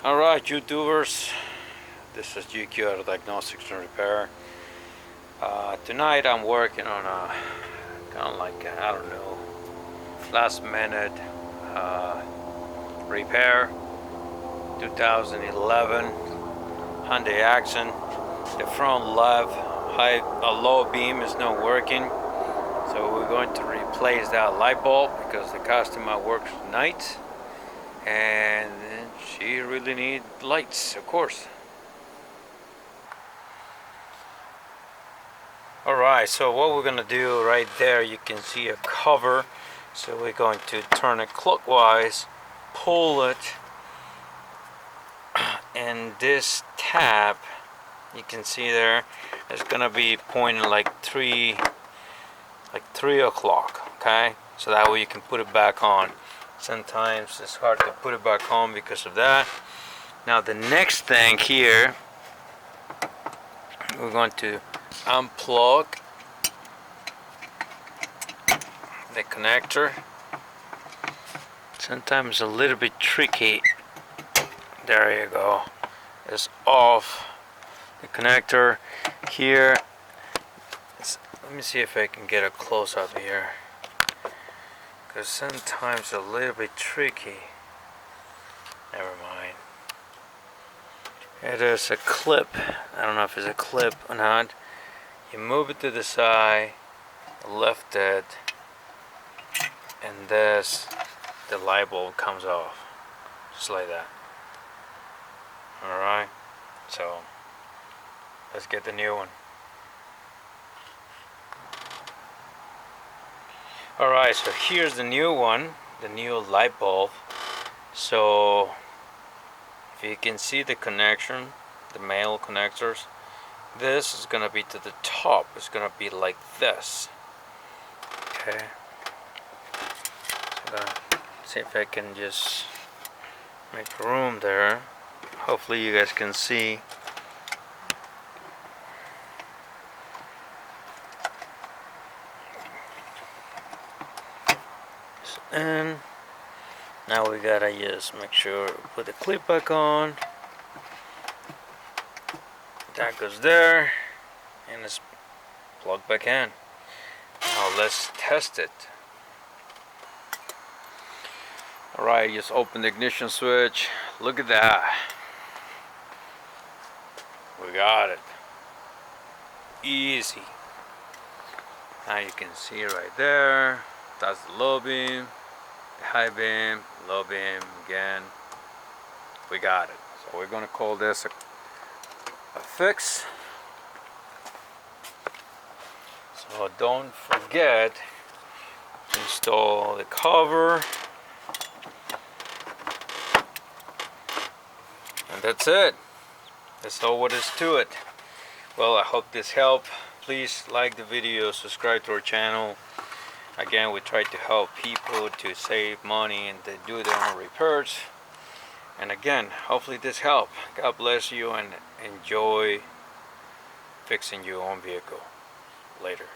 Alright, YouTubers, this is GQ Auto Diagnostics and Repair. Tonight I'm working on a kind of like, I don't know, last minute repair. 2011 Hyundai Accent. The front left low beam is not working, so we're going to replace that light bulb because the customer works nights and she really needs lights, of course. Alright, so what we're gonna do right there, you can see a cover, so we're going to turn it clockwise, pull it, and this tab you can see there is gonna be pointing like 3 o'clock. Okay, so that way you can put it back on. Sometimes it's hard to put it back on because of that. Now the next thing here, we're going to unplug the connector. Sometimes it's a little bit tricky. There you go. It's off the connector here. Let me see if I can get a close up here, because sometimes it's a little bit tricky. Never mind. It is a clip. I don't know if it's a clip or not. You move it to the side, lift it, and the light bulb comes off, just like that. Alright, so let's get the new one. Alright, so here's the new one, the new light bulb. So if you can see the connection, the male connectors, this is gonna be to the top. It's gonna be like this. Okay, so see if I can just make room there. Hopefully you guys can see. And now we gotta just make sure we put the clip back on. That goes there, and it's plugged back in. Now let's test it. Alright, just open the ignition switch. Look at that. We got it. Easy. Now you can see right there. That's the low beam, the high beam, low beam again. We got it. So we're gonna call this a fix. So don't forget to install the cover. And that's it. That's all what is to it. Well, I hope this helped. Please like the video, subscribe to our channel. Again, we try to help people to save money and to do their own repairs. And again, hopefully this helped. God bless you and enjoy fixing your own vehicle. Later.